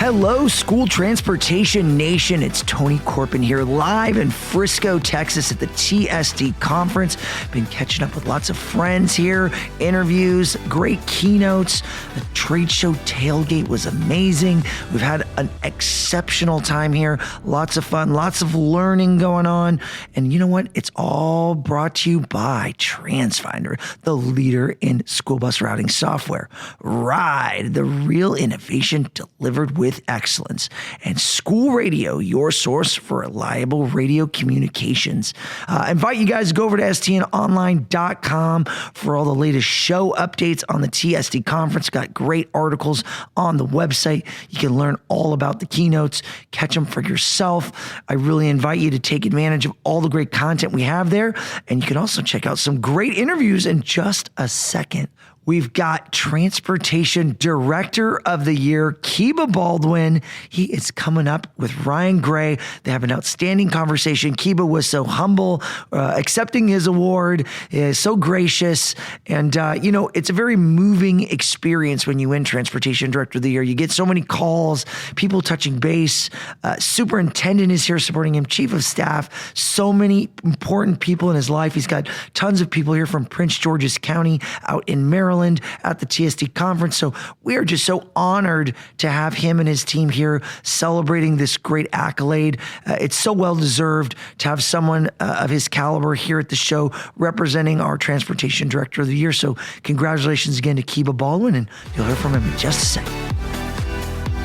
Hello, School Transportation Nation. It's Tony Corpin here, live in Frisco, Texas at the TSD Conference. Been catching up with lots of friends here, interviews, great keynotes. The trade show tailgate was amazing. We've had an exceptional time here. Lots of fun, lots of learning going on. And you know what? It's all brought to you by TransFinder, the leader in school bus routing software. Ride, the real innovation delivered with excellence. And School Radio, your source for reliable radio communications. I invite you guys to go over to stnonline.com for all the latest show updates on the TSD conference. Got great articles on the website. You can learn all about the keynotes, catch them for yourself. I really invite you to take advantage of all the great content we have there. And you can also check out some great interviews in just a second. We've got Transportation Director of the Year, Keba Baldwin. He is coming up with Ryan Gray. They have an outstanding conversation. Keba was so humble, accepting his award, is so gracious. And, it's a very moving experience when you win Transportation Director of the Year. You get so many calls, people touching base. Superintendent is here supporting him, Chief of Staff, so many important people in his life. He's got tons of people here from Prince George's County out in Maryland at the TSD conference. So we are just so honored to have him and his team here celebrating this great accolade. It's so well deserved to have someone of his caliber here at the show representing our Transportation Director of the Year. So congratulations again to Keba Baldwin, and you'll hear from him in just a second.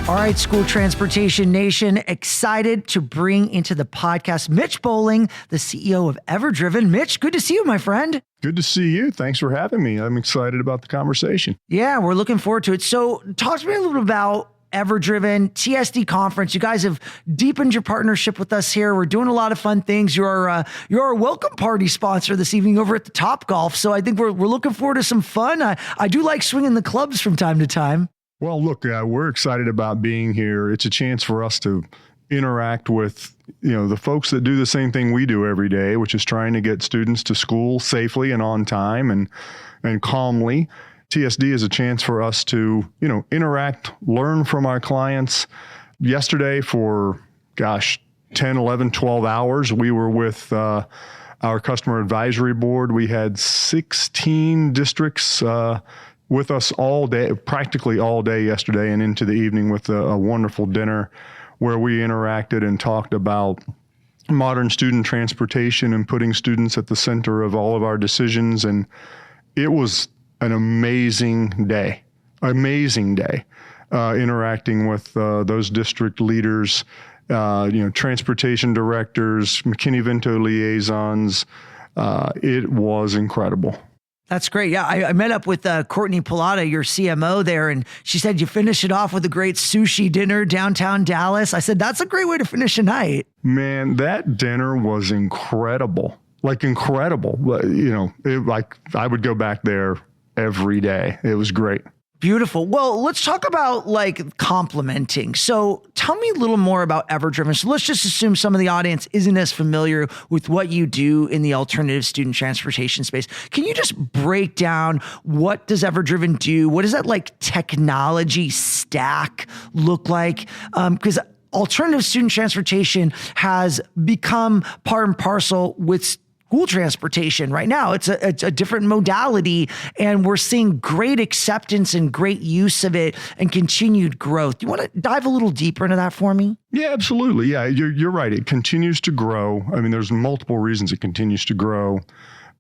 All right, School Transportation Nation, excited to bring into the podcast Mitch Bowling, the CEO of EverDriven. Mitch, good to see you, my friend. Good to see you. Thanks for having me. I'm excited about the conversation. Yeah, we're looking forward to it. So talk to me a little bit about EverDriven, TSD Conference. You guys have deepened your partnership with us here. We're doing a lot of fun things. You're our welcome party sponsor this evening over at the Top Golf. So I think we're looking forward to some fun. I do like swinging the clubs from time to time. Well, look, we're excited about being here. It's a chance for us to interact with, the folks that do the same thing we do every day, which is trying to get students to school safely and on time and calmly. TSD is a chance for us to, interact, learn from our clients. Yesterday for, 10, 11, 12 hours, we were with our customer advisory board. We had 16 districts with us all day, practically all day yesterday and into the evening with a wonderful dinner where we interacted and talked about modern student transportation and putting students at the center of all of our decisions. And it was an amazing day, interacting with those district leaders, transportation directors, McKinney-Vento liaisons. It was incredible. That's great. Yeah, I met up with Courtney Pilata, your CMO there, and she said you finish it off with a great sushi dinner downtown Dallas. I said, that's a great way to finish a night. Man, that dinner was incredible. Incredible. I would go back there every day. It was great. Beautiful. Well, let's talk about complimenting. So tell me a little more about EverDriven. So let's just assume some of the audience isn't as familiar with what you do in the alternative student transportation space. Can you just break down what does EverDriven do? What does that technology stack look like? Because alternative student transportation has become part and parcel with school transportation right now. It's a different modality, and we're seeing great acceptance and great use of it and continued growth. Do you want to dive a little deeper into that for me? Yeah, absolutely. Yeah, you're right. It continues to grow. I mean, there's multiple reasons it continues to grow.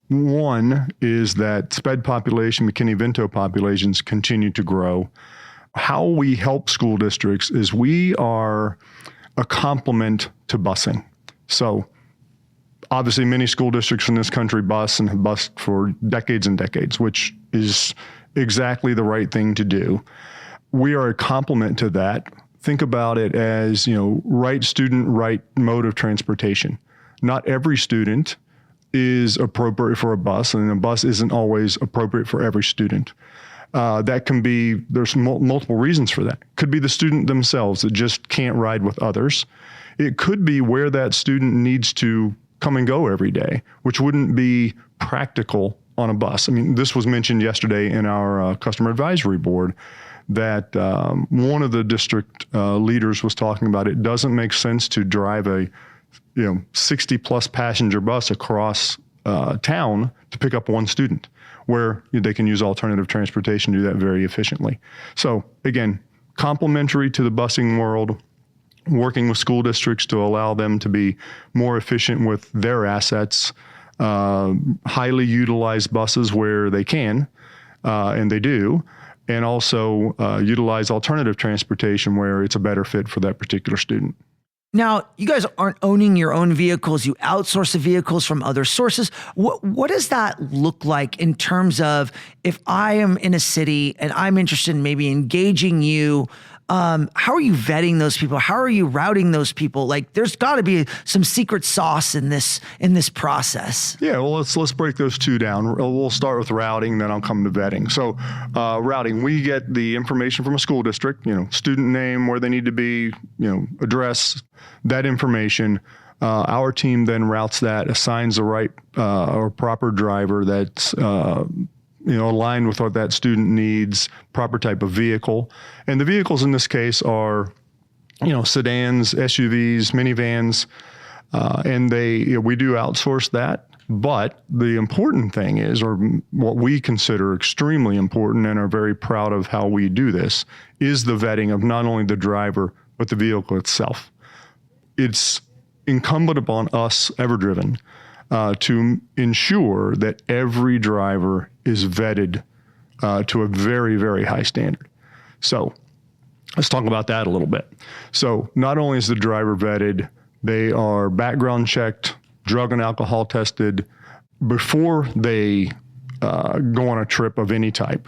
One is that SPED population, McKinney-Vento populations continue to grow. How we help school districts is we are a complement to busing. So obviously, many school districts in this country bus and have bused for decades and decades, which is exactly the right thing to do. We are a complement to that. Think about it as, right student, right mode of transportation. Not every student is appropriate for a bus, and a bus isn't always appropriate for every student. That can be, there's multiple reasons for that. Could be the student themselves that just can't ride with others. It could be where that student needs to come and go every day, which wouldn't be practical on a bus. I mean, this was mentioned yesterday in our customer advisory board that one of the district leaders was talking about it doesn't make sense to drive a 60 plus passenger bus across town to pick up one student, where they can use alternative transportation to do that very efficiently. So again, complementary to the busing world, working with school districts to allow them to be more efficient with their assets, highly utilized buses where they can, and they do, and also utilize alternative transportation where it's a better fit for that particular student. Now, you guys aren't owning your own vehicles. You outsource the vehicles from other sources. What does that look like in terms of if I am in a city and I'm interested in maybe engaging you? How are you vetting those people? How are you routing those people? Like, there's got to be some secret sauce in this process. Yeah, well, let's break those two down. We'll start with routing, then I'll come to vetting. So, routing, we get the information from a school district. Student name, where they need to be, address, that information. Our team then routes that, assigns the right or proper driver that's aligned with what that student needs, proper type of vehicle. And the vehicles in this case are, sedans, SUVs, minivans, and we do outsource that. But the important thing is, or what we consider extremely important and are very proud of how we do this, is the vetting of not only the driver, but the vehicle itself. It's incumbent upon us, EverDriven, to ensure that every driver is vetted to a very, very high standard. So let's talk about that a little bit. So not only is the driver vetted, they are background checked, drug and alcohol tested before they go on a trip of any type.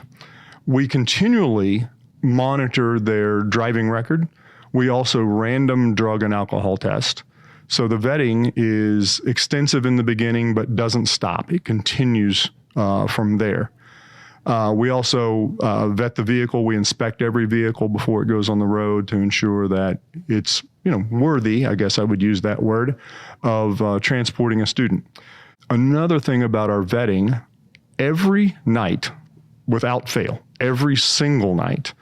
We continually monitor their driving record. We also random drug and alcohol test. So the vetting is extensive in the beginning, but doesn't stop. It continues from there. We also vet the vehicle. We inspect every vehicle before it goes on the road to ensure that it's worthy, I guess I would use that word, of transporting a student. Another thing about our vetting, every night, without fail, every single night,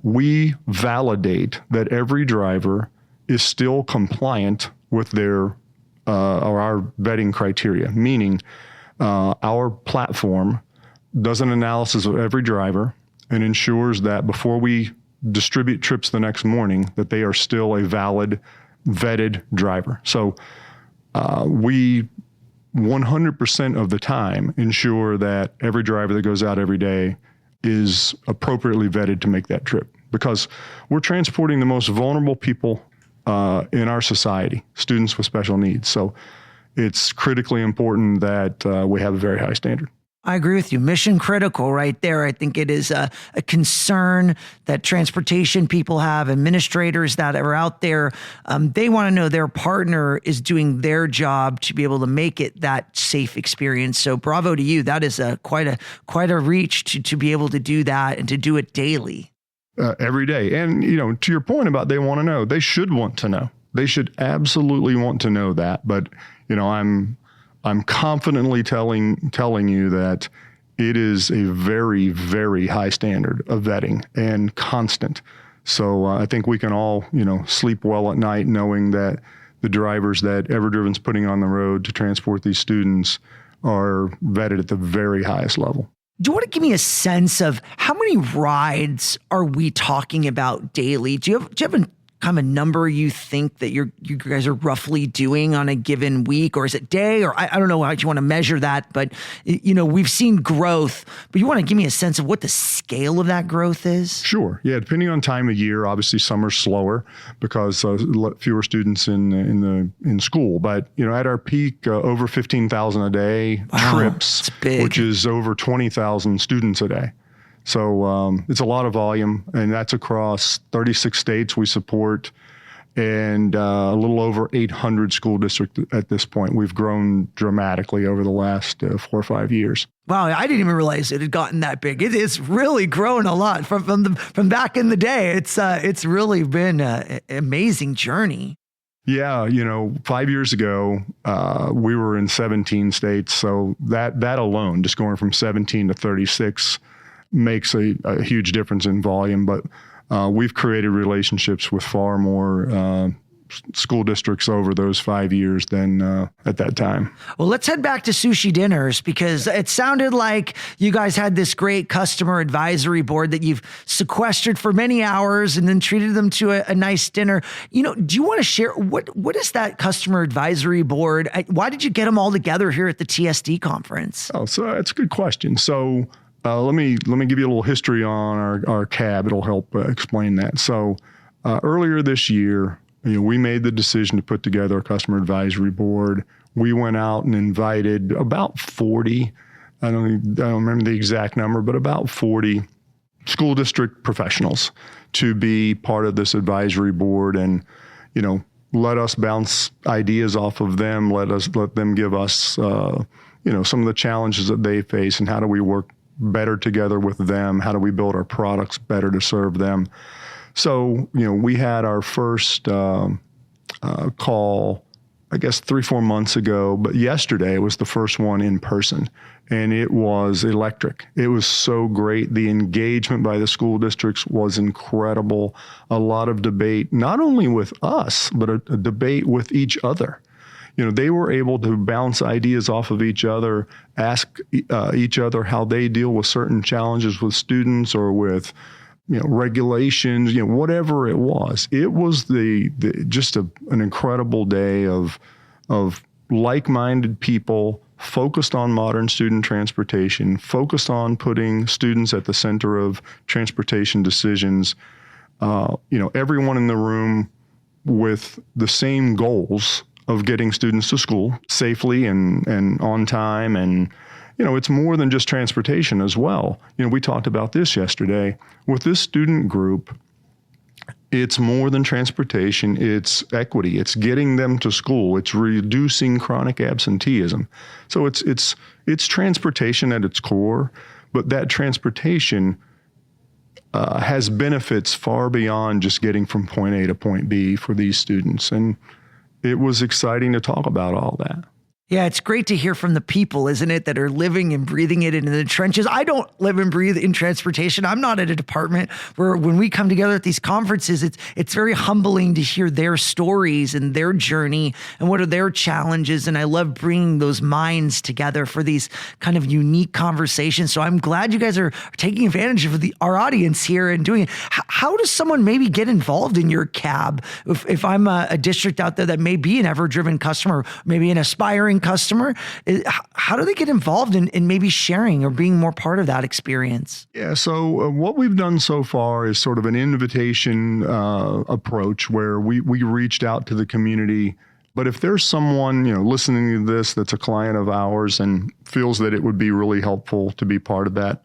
we validate that every driver is still compliant with their or our vetting criteria, meaning our platform does an analysis of every driver and ensures that before we distribute trips the next morning, that they are still a valid, vetted driver. So we 100% of the time ensure that every driver that goes out every day is appropriately vetted to make that trip, because we're transporting the most vulnerable people in our society, students with special needs. So it's critically important that we have a very high standard. I agree with you. Mission critical right there. I think it is a concern that transportation people have, administrators that are out there. They want to know their partner is doing their job to be able to make it that safe experience. So bravo to you. That is quite a reach to be able to do that and to do it daily. Every day. And, to your point about they want to know, they should want to know. They should absolutely want to know that. But, I'm confidently telling you that it is a very, very high standard of vetting and constant. So I think we can all, sleep well at night knowing that the drivers that EverDriven's putting on the road to transport these students are vetted at the very highest level. Do you want to give me a sense of how many rides are we talking about daily? Do you have a kind of a number you think that you guys are roughly doing on a given week, or is it day, or I don't know how you want to measure that, but we've seen growth, but you want to give me a sense of what the scale of that growth is? Sure. Yeah. Depending on time of year, obviously summer's slower because fewer students in school, but at our peak, over 15,000 a day trips, which is over 20,000 students a day. So it's a lot of volume, and that's across 36 states we support and a little over 800 school districts at this point. We've grown dramatically over the last 4 or 5 years. Wow, I didn't even realize it had gotten that big. It's really grown a lot from back in the day. It's really been an amazing journey. Yeah, 5 years ago, we were in 17 states. So that alone, just going from 17 to 36, makes a huge difference in volume. But we've created relationships with far more school districts over those 5 years than at that time. Well, let's head back to sushi dinners, because it sounded like you guys had this great customer advisory board that you've sequestered for many hours and then treated them to a nice dinner. Do you want to share what is that customer advisory board? Why did you get them all together here at the TSD conference? Oh, so that's a good question. So let me give you a little history on our CAB. It'll help explain that. So earlier this year, we made the decision to put together a customer advisory board. We went out and invited about 40, I don't remember the exact number, but about 40 school district professionals to be part of this advisory board, and, let us bounce ideas off of them. Let them give us, some of the challenges that they face, and how do we work better together with them? How do we build our products better to serve them? So, we had our first call, I guess 3-4 months ago, but yesterday was the first one in person, and it was electric. It was so great. The engagement by the school districts was incredible. A lot of debate, not only with us, but a debate with each other. They were able to bounce ideas off of each other, ask each other how they deal with certain challenges with students or with regulations, whatever it was. It was just an incredible day of like-minded people focused on modern student transportation, focused on putting students at the center of transportation decisions. Everyone in the room with the same goals of getting students to school safely and on time. And it's more than just transportation as well. We talked about this yesterday. With this student group, it's more than transportation. It's equity. It's getting them to school. It's reducing chronic absenteeism. So it's transportation at its core, but that transportation has benefits far beyond just getting from point A to point B for these students. And it was exciting to talk about all that. Yeah, it's great to hear from the people, isn't it, that are living and breathing it in the trenches. I don't live and breathe in transportation. I'm not at a department where when we come together at these conferences, it's very humbling to hear their stories and their journey and what are their challenges. And I love bringing those minds together for these kind of unique conversations. So I'm glad you guys are taking advantage of our audience here and doing it. How does someone maybe get involved in your cab? If I'm a district out there that may be an EverDriven customer, maybe an aspiring customer, how do they get involved in maybe sharing or being more part of that experience? Yeah, so what we've done so far is sort of an invitation approach where we reached out to the community. But if there's someone listening to this that's a client of ours and feels that it would be really helpful to be part of that,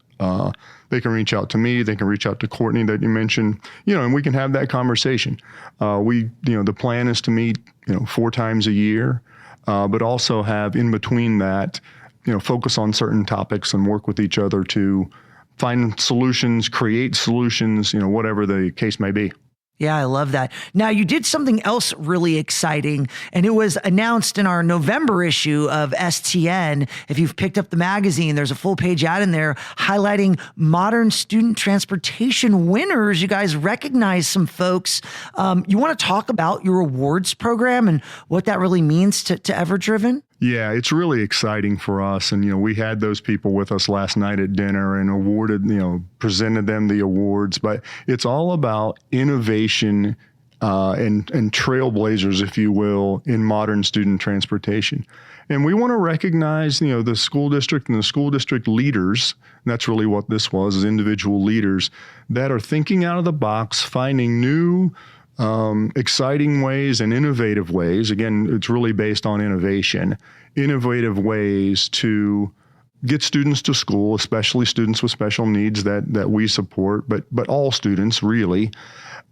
they can reach out to me. They can reach out to Courtney that you mentioned, and we can have that conversation. The plan is to meet 4 times a year. But also have in between that, focus on certain topics and work with each other to find solutions, create solutions, whatever the case may be. Yeah, I love that. Now, you did something else really exciting, and it was announced in our November issue of STN. If you've picked up the magazine, there's a full page ad in there highlighting modern student transportation winners. You guys recognize some folks. You want to talk about your awards program and what that really means to EverDriven? Yeah, it's really exciting for us. And, we had those people with us last night at dinner and awarded, presented them the awards. But it's all about innovation and trailblazers, if you will, in modern student transportation. And we want to recognize, the school district and the school district leaders. And that's really what this was, is individual leaders that are thinking out of the box, finding new exciting ways and innovative ways. Again, it's really based on innovative ways to get students to school, especially students with special needs that we support, but all students really.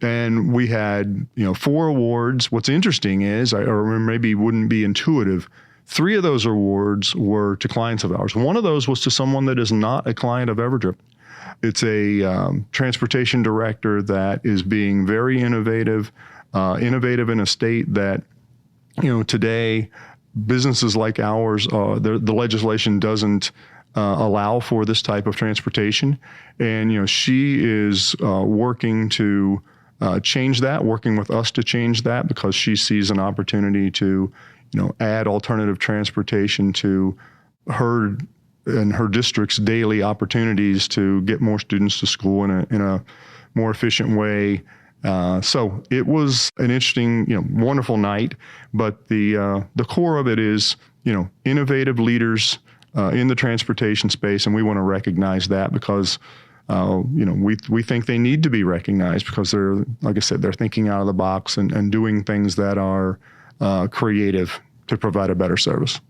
And we had, 4 awards. What's interesting is, or maybe wouldn't be intuitive, 3 of those awards were to clients of ours. One of those was to someone that is not a client of EverDriven. It's a transportation director that is being very innovative in a state that today, businesses like ours, the legislation doesn't allow for this type of transportation. And, she is working to change that, working with us to change that, because she sees an opportunity to, add alternative transportation to her and her district's daily opportunities to get more students to school in a more efficient way. So it was an interesting, wonderful night, but the core of it is, innovative leaders in the transportation space, and we want to recognize that because, we think they need to be recognized because they're, like I said, they're thinking out of the box and doing things that are creative to provide a better service.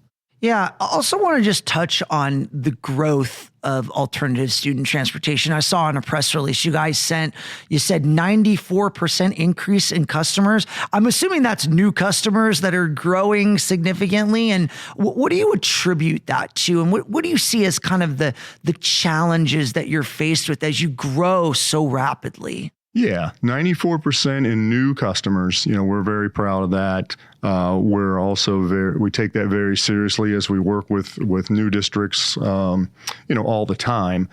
Yeah, I also want to just touch on the growth of alternative student transportation. I saw in a press release you said 94% increase in customers. I'm assuming that's new customers that are growing significantly. And what do you attribute that to? And what do you see as kind of the challenges that you're faced with as you grow so rapidly? Yeah, 94% in new customers. We're very proud of that. We're also we take that very seriously as we work with new districts, all the time.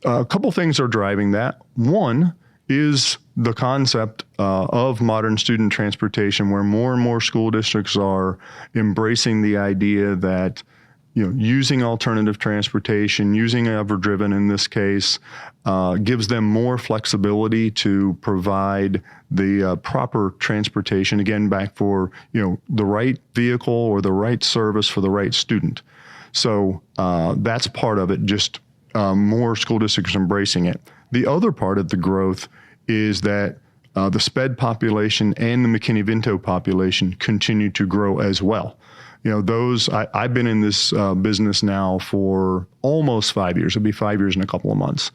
A couple things are driving that. One is the concept of modern student transportation, where more and more school districts are embracing the idea that using alternative transportation, using EverDriven in this case, gives them more flexibility to provide the proper transportation, again, back for, the right vehicle or the right service for the right student. So that's part of it, just more school districts embracing it. The other part of the growth is that the SPED population and the McKinney-Vento population continue to grow as well. I've been in this business now for almost 5 years. It'll be 5 years in a couple of months.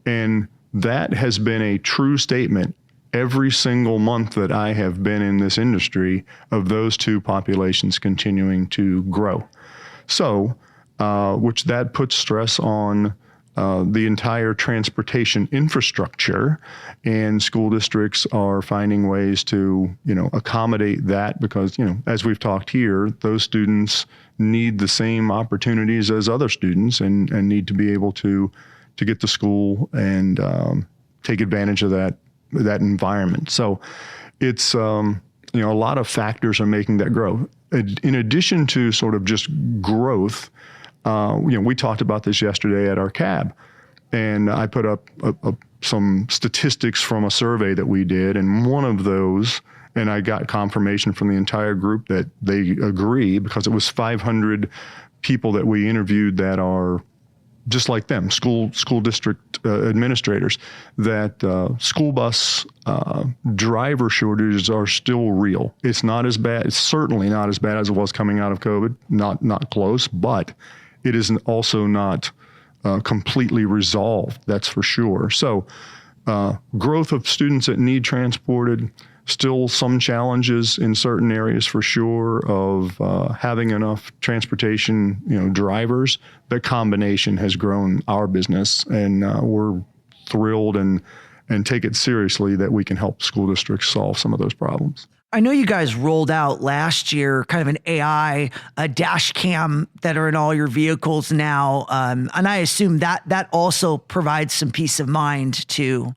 And that has been a true statement every single month that I have been in this industry of those two populations continuing to grow. So, which that puts stress on the entire transportation infrastructure, and school districts are finding ways to, accommodate that because, as we've talked here, those students need the same opportunities as other students and need to be able to get to school and take advantage of that environment. So it's, a lot of factors are making that grow. In addition to sort of just growth, we talked about this yesterday at our cab, and I put up some statistics from a survey that we did, and one of those, and I got confirmation from the entire group that they agree, because it was 500 people that we interviewed that are just like them, school district administrators, that school bus driver shortages are still real. It's not as bad. It's certainly not as bad as it was coming out of COVID. Not close, but it is also not completely resolved. That's for sure. So growth of students that need transported, still some challenges in certain areas for sure of having enough transportation, drivers. That combination has grown our business, and we're thrilled and take it seriously that we can help school districts solve some of those problems. I know you guys rolled out last year kind of an AI dash cam that are in all your vehicles now, and I assume that also provides some peace of mind too.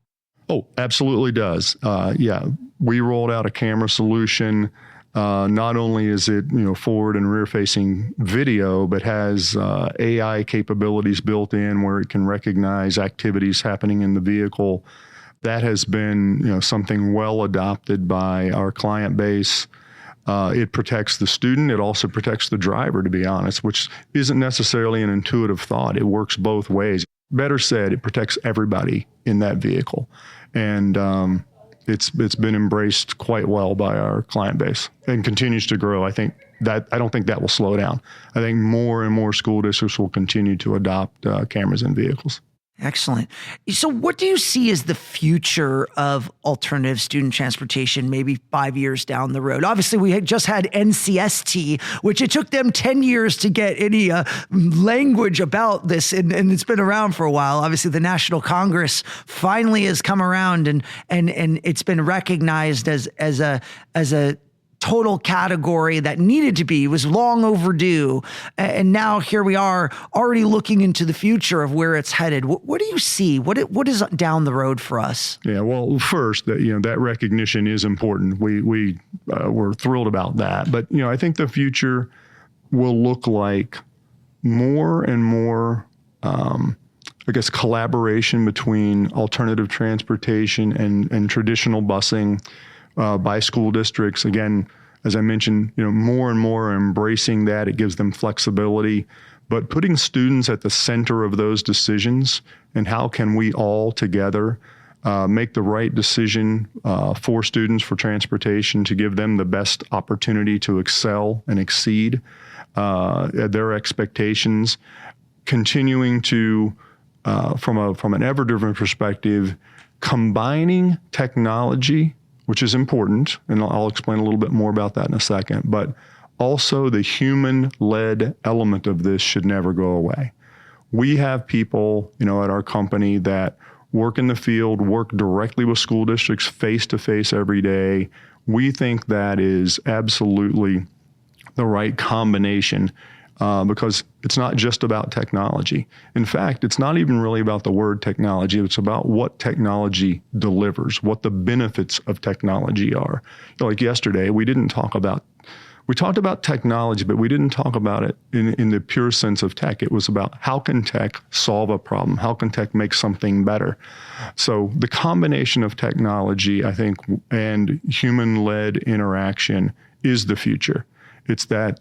Oh, absolutely does. Yeah, we rolled out a camera solution. Not only is it forward and rear facing video, but has AI capabilities built in where it can recognize activities happening in the vehicle. That has been something well adopted by our client base. It protects the student. It also protects the driver, to be honest, which isn't necessarily an intuitive thought. It works both ways. Better said, it protects everybody in that vehicle. And it's been embraced quite well by our client base and continues to grow. I don't think that will slow down. I think more and more school districts will continue to adopt cameras in vehicles. Excellent. So what do you see as the future of alternative student transportation, maybe 5 years down the road? Obviously, we had just had NCST, which it took them 10 years to get any language about this, and it's been around for a while. Obviously, the National Congress finally has come around, and it's been recognized as a total category that needed to be, was long overdue. And now here we are already looking into the future of where it's headed. What do you see? What is down the road for us? Yeah, well, first, that recognition is important. We're thrilled about that. But, I think the future will look like more and more, collaboration between alternative transportation and traditional busing by school districts. Again, as I mentioned, more and more are embracing that. It gives them flexibility, but putting students at the center of those decisions, and how can we all together make the right decision for students, for transportation, to give them the best opportunity to excel and exceed their expectations, continuing to, from an EverDriven perspective, combining technology, which is important, and I'll explain a little bit more about that in a second, but also the human-led element of this should never go away. We have people, at our company that work in the field, work directly with school districts face-to-face every day. We think that is absolutely the right combination because it's not just about technology. In fact, it's not even really about the word technology. It's about what technology delivers, what the benefits of technology are. Like yesterday, we talked about technology, but we didn't talk about it in the pure sense of tech. It was about how can tech solve a problem? How can tech make something better? So the combination of technology, I think, and human-led interaction is the future. It's the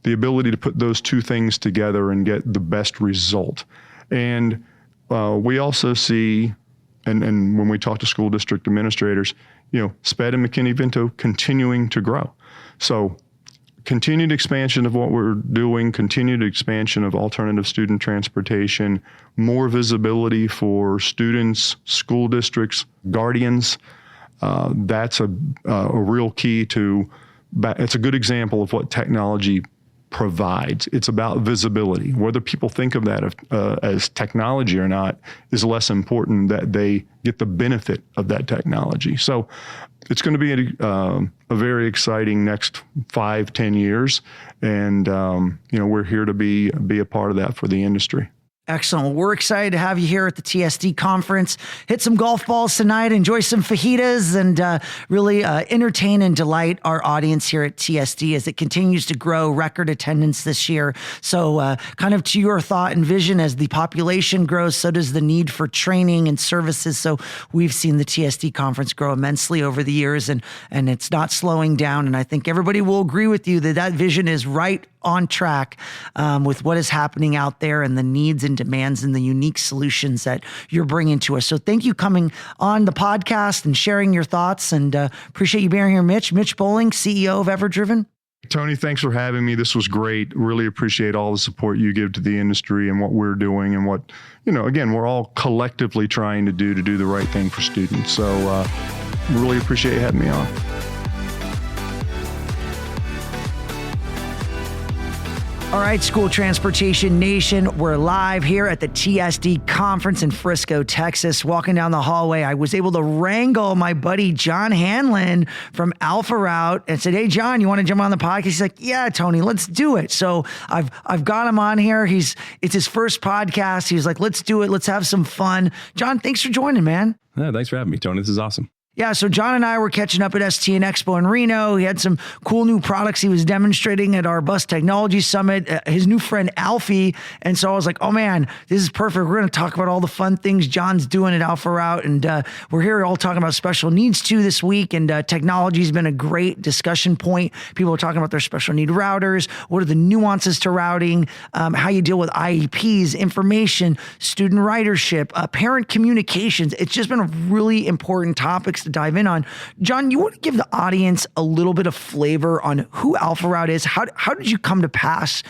ability to put those two things together and get the best result. And we also see, and when we talk to school district administrators, SPED and McKinney-Vento continuing to grow. So continued expansion of what we're doing, continued expansion of alternative student transportation, more visibility for students, school districts, guardians. That's a real key to, it's a good example of what technology provides. It's about visibility. Whether people think of that as technology or not is less important, that they get the benefit of that technology. So it's going to be a very exciting next 5-10 years. And, we're here to be a part of that for the industry. Excellent. Well, we're excited to have you here at the TSD Conference. Hit some golf balls tonight, enjoy some fajitas, and really entertain and delight our audience here at TSD as it continues to grow, record attendance this year. So kind of to your thought and vision, as the population grows, so does the need for training and services. So we've seen the TSD Conference grow immensely over the years, and it's not slowing down. And I think everybody will agree with you that vision is right on track with what is happening out there and the needs and demands and the unique solutions that you're bringing to us. So thank you coming on the podcast and sharing your thoughts, and appreciate you being here, Mitch. Mitch Bowling, CEO of EverDriven. Tony, thanks for having me. This was great. Really appreciate all the support you give to the industry and what we're doing and what, again, we're all collectively trying to do the right thing for students. So really appreciate you having me on. All right, School Transportation Nation, we're live here at the TSD Conference in Frisco, Texas. Walking down the hallway, I was able to wrangle my buddy John Hanlon from AlphaRoute and said, "Hey, John, you want to jump on the podcast?" He's like, "Yeah, Tony, let's do it." So I've got him on here. It's his first podcast. He was like, "Let's do it. Let's have some fun." John, thanks for joining, man. Yeah, thanks for having me, Tony. This is awesome. Yeah, so John and I were catching up at STN Expo in Reno. He had some cool new products he was demonstrating at our Bus Technology Summit, his new friend Alphie. And so I was like, oh man, this is perfect. We're going to talk about all the fun things John's doing at AlphaRoute. And we're here all talking about special needs too this week. And technology has been a great discussion point. People are talking about their special need routers. What are the nuances to routing? How you deal with IEPs, information, student ridership, parent communications. It's just been a really important topics to dive in on. John, you want to give the audience a little bit of flavor on who AlphaRoute is? How did you come to pass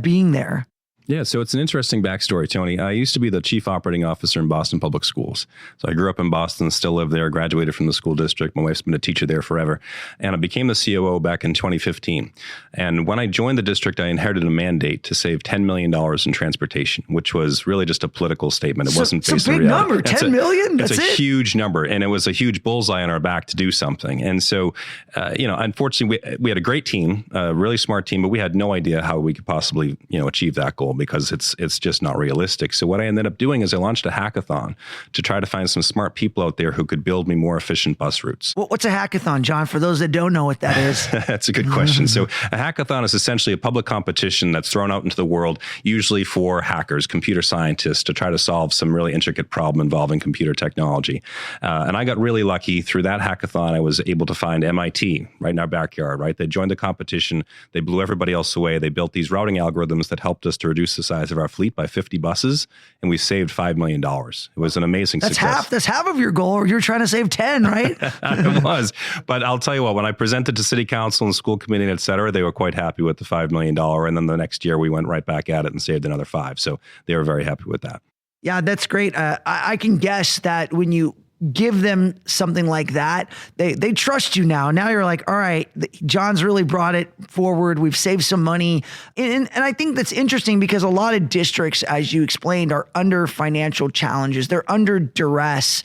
being there? Yeah, so it's an interesting backstory, Tony. I used to be the chief operating officer in Boston Public Schools. So I grew up in Boston, still live there, graduated from the school district. My wife's been a teacher there forever. And I became the COO back in 2015. And when I joined the district, I inherited a mandate to save $10 million in transportation, which was really just a political statement. It wasn't based on reality. It's a big number, $10 million? That's it's a huge number. And it was a huge bullseye on our back to do something. And so, unfortunately, we had a great team, a really smart team, but we had no idea how we could possibly, achieve that goal, because it's just not realistic. So what I ended up doing is I launched a hackathon to try to find some smart people out there who could build me more efficient bus routes. What's a hackathon, John, for those that don't know what that is? That's a good question. So a hackathon is essentially a public competition that's thrown out into the world, usually for hackers, computer scientists, to try to solve some really intricate problem involving computer technology. And I got really lucky. Through that hackathon, I was able to find MIT right in our backyard, right? They joined the competition. They blew everybody else away. They built these routing algorithms that helped us to reduce the size of our fleet by 50 buses, and we saved $5 million. It was an amazing success. That's half of your goal. You're trying to save 10, right? It was. But I'll tell you what, when I presented to city council and school committee, et cetera, they were quite happy with the $5 million. And then the next year we went right back at it and saved another 5. So they were very happy with that. Yeah, that's great. I can guess that when you give them something like that, they trust you now. Now you're like, all right, John's really brought it forward. We've saved some money. And I think that's interesting because a lot of districts, as you explained, are under financial challenges. They're under duress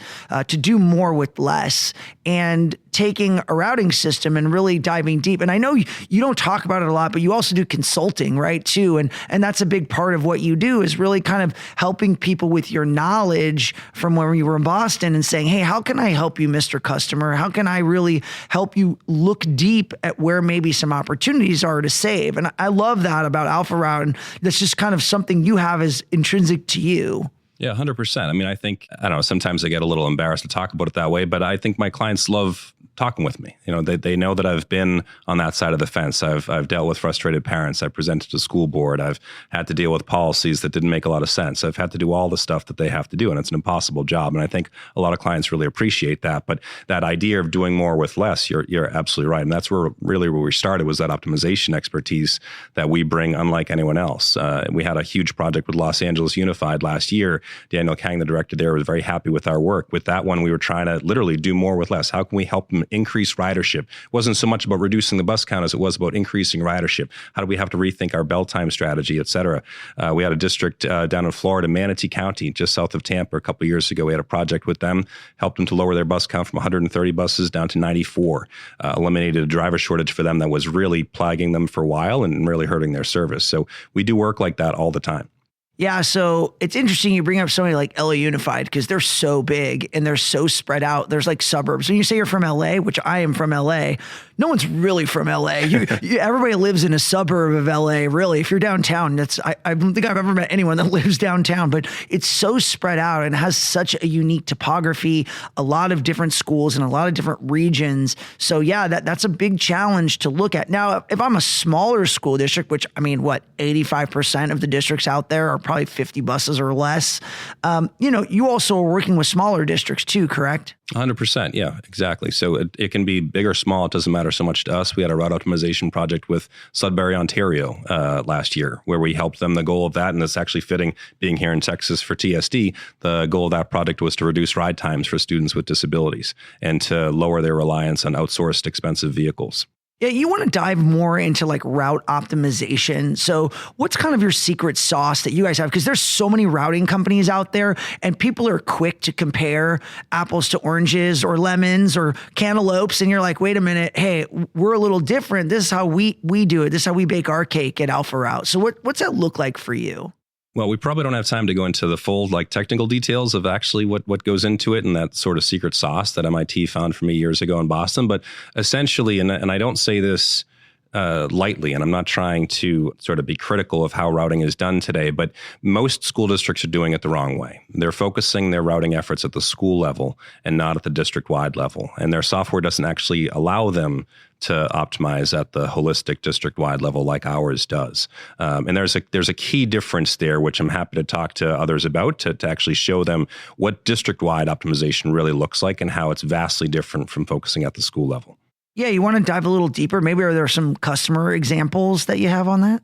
to do more with less. And taking a routing system and really diving deep. And I know you don't talk about it a lot, but you also do consulting, right, too. And that's a big part of what you do, is really kind of helping people with your knowledge from when you were in Boston and saying, hey, how can I help you, Mr. Customer? How can I really help you look deep at where maybe some opportunities are to save? And I love that about AlphaRoute. And that's just kind of something you have as intrinsic to you. Yeah, 100%. I mean, I don't know, sometimes I get a little embarrassed to talk about it that way, but I think my clients love talking with me. They know that I've been on that side of the fence. I've dealt with frustrated parents. I presented to school board. I've had to deal with policies that didn't make a lot of sense. I've had to do all the stuff that they have to do, and it's an impossible job. And I think a lot of clients really appreciate that. But that idea of doing more with less, you're absolutely right. And that's where we started, was that optimization expertise that we bring unlike anyone else. We had a huge project with Los Angeles Unified last year. Daniel Kang, the director there, was very happy with our work. With that one, we were trying to literally do more with less. How can we help them increase ridership? It wasn't so much about reducing the bus count as it was about increasing ridership. How do we have to rethink our bell time strategy, et cetera? We had a district down in Florida, Manatee County, just south of Tampa, a couple of years ago. We had a project with them, helped them to lower their bus count from 130 buses down to 94, eliminated a driver shortage for them that was really plaguing them for a while and really hurting their service. So we do work like that all the time. Yeah, so it's interesting you bring up somebody like LA Unified, because they're so big and they're so spread out. There's like suburbs. When you say you're from LA, which I am from LA, no one's really from LA. Everybody lives in a suburb of LA, really. If you're downtown, I don't think I've ever met anyone that lives downtown, but it's so spread out and has such a unique topography, a lot of different schools and a lot of different regions. So yeah, that's a big challenge to look at. Now, if I'm a smaller school district, which 85% of the districts out there are probably 50 buses or less. You also are working with smaller districts too, correct? 100%. Yeah, exactly. So it can be big or small. It doesn't matter so much to us. We had a route optimization project with Sudbury, Ontario last year, where we helped them. The goal of that, and it's actually fitting being here in Texas for TSD, the goal of that project was to reduce ride times for students with disabilities and to lower their reliance on outsourced expensive vehicles. Yeah, you want to dive more into like route optimization. So what's kind of your secret sauce that you guys have? Because there's so many routing companies out there and people are quick to compare apples to oranges or lemons or cantaloupes. And you're like, wait a minute, hey, we're a little different. This is how we do it. This is how we bake our cake at AlphaRoute. So what's that look like for you? Well, we probably don't have time to go into the full technical details of actually what goes into it and that sort of secret sauce that MIT found for me years ago in Boston. But essentially, and I don't say this lightly, and I'm not trying to sort of be critical of how routing is done today, but most school districts are doing it the wrong way. They're focusing their routing efforts at the school level and not at the district-wide level. And their software doesn't actually allow them to optimize at the holistic district-wide level like ours does. And there's a key difference there, which I'm happy to talk to others about to actually show them what district-wide optimization really looks like and how it's vastly different from focusing at the school level. Yeah, you want to dive a little deeper? Maybe are there some customer examples that you have on that?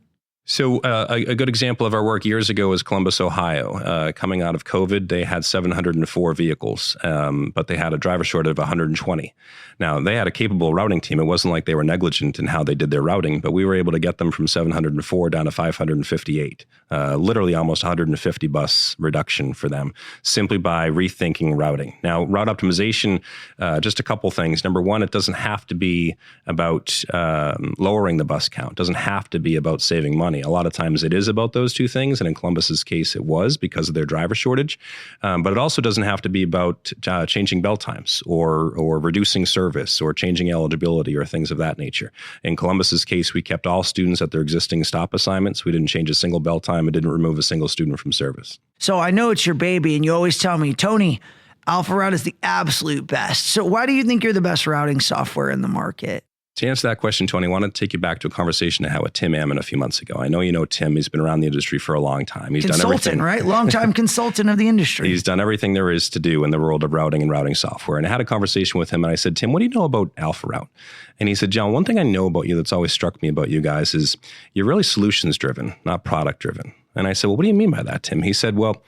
So a good example of our work years ago was Columbus, Ohio. Coming out of COVID, they had 704 vehicles, but they had a driver shortage of 120. Now, they had a capable routing team. It wasn't like they were negligent in how they did their routing, but we were able to get them from 704 down to 558, literally almost 150 bus reduction for them simply by rethinking routing. Now, route optimization, just a couple things. Number one, it doesn't have to be about lowering the bus count. It doesn't have to be about saving money. A lot of times it is about those two things, and in Columbus's case, it was because of their driver shortage. But it also doesn't have to be about changing bell times or reducing service or changing eligibility or things of that nature. In Columbus's case, we kept all students at their existing stop assignments. We didn't change a single bell time. It didn't remove a single student from service. So I know it's your baby, and you always tell me, Tony, AlphaRoute is the absolute best. So why do you think you're the best routing software in the market? To answer that question, Tony, I want to take you back to a conversation I had with Tim Ammon a few months ago. I know you know Tim. He's been around the industry for a long time. He's done everything, right? Longtime consultant of the industry. He's done everything there is to do in the world of routing and routing software. And I had a conversation with him, and I said, Tim, what do you know about AlphaRoute? And he said, John, one thing I know about you that's always struck me about you guys is you're really solutions-driven, not product-driven. And I said, well, what do you mean by that, Tim? He said, well,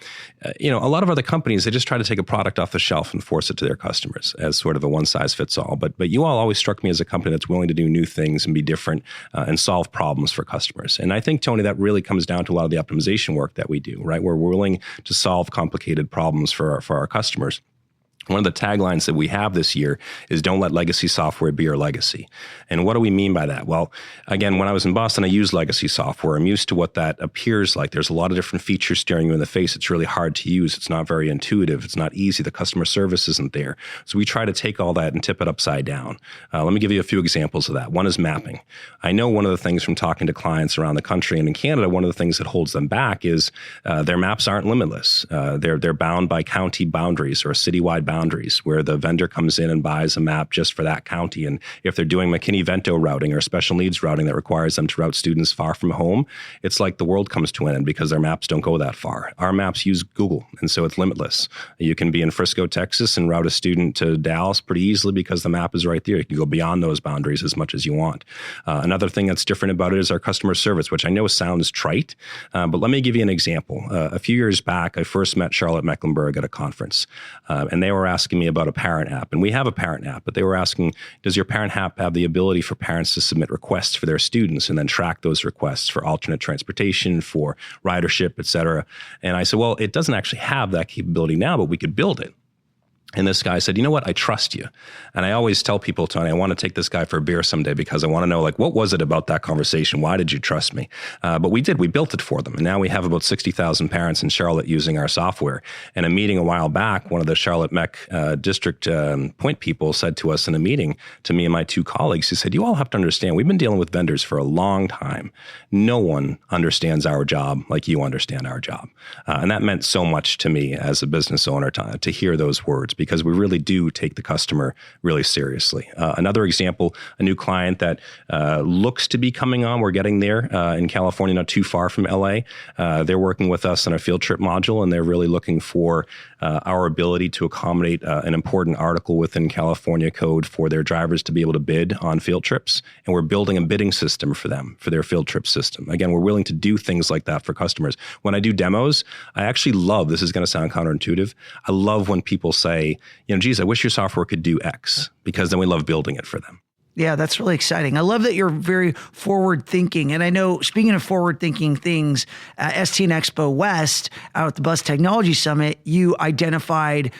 a lot of other companies, they just try to take a product off the shelf and force it to their customers as sort of a one-size-fits-all. But you all always struck me as a company that's willing to do new things and be different and solve problems for customers. And I think, Tony, that really comes down to a lot of the optimization work that we do, right? We're willing to solve complicated problems for our customers. One of the taglines that we have this year is don't let legacy software be your legacy. And what do we mean by that? Well, again, when I was in Boston, I used legacy software. I'm used to what that appears like. There's a lot of different features staring you in the face. It's really hard to use. It's not very intuitive. It's not easy. The customer service isn't there. So we try to take all that and tip it upside down. Let me give you a few examples of that. One is mapping. I know one of the things from talking to clients around the country and in Canada, one of the things that holds them back is their maps aren't limitless. They're bound by county boundaries or citywide boundaries where the vendor comes in and buys a map just for that county. And if they're doing McKinney-Vento routing or special needs routing that requires them to route students far from home, it's like the world comes to an end because their maps don't go that far. Our maps use Google, and so it's limitless. You can be in Frisco, Texas, and route a student to Dallas pretty easily because the map is right there. You can go beyond those boundaries as much as you want. Another thing that's different about it is our customer service, which I know sounds trite, but let me give you an example. A few years back, I first met Charlotte Mecklenburg at a conference, and they were asking me about a parent app. And we have a parent app, but they were asking, does your parent app have the ability for parents to submit requests for their students and then track those requests for alternate transportation, for ridership, et cetera? And I said, well, it doesn't actually have that capability now, but we could build it. And this guy said, you know what? I trust you. And I always tell people, Tony, I want to take this guy for a beer someday because I want to know, what was it about that conversation? Why did you trust me? But we did. We built it for them. And now we have about 60,000 parents in Charlotte using our software. And a meeting a while back, one of the Charlotte Mech district point people said to us in a meeting, to me and my two colleagues, he said, you all have to understand, we've been dealing with vendors for a long time. No one understands our job like you understand our job. And that meant so much to me as a business owner to hear those words, because we really do take the customer really seriously. Another example, a new client that looks to be coming on, we're getting there in California, not too far from LA. They're working with us on a field trip module, and they're really looking for our ability to accommodate an important article within California code for their drivers to be able to bid on field trips. And we're building a bidding system for them, for their field trip system. Again, we're willing to do things like that for customers. When I do demos, I actually love, this is going to sound counterintuitive, I love when people say, geez, I wish your software could do X, because then we love building it for them. Yeah, that's really exciting. I love that you're very forward thinking. And I know, speaking of forward thinking things, STN Expo West out at the Bus Technology Summit, you identified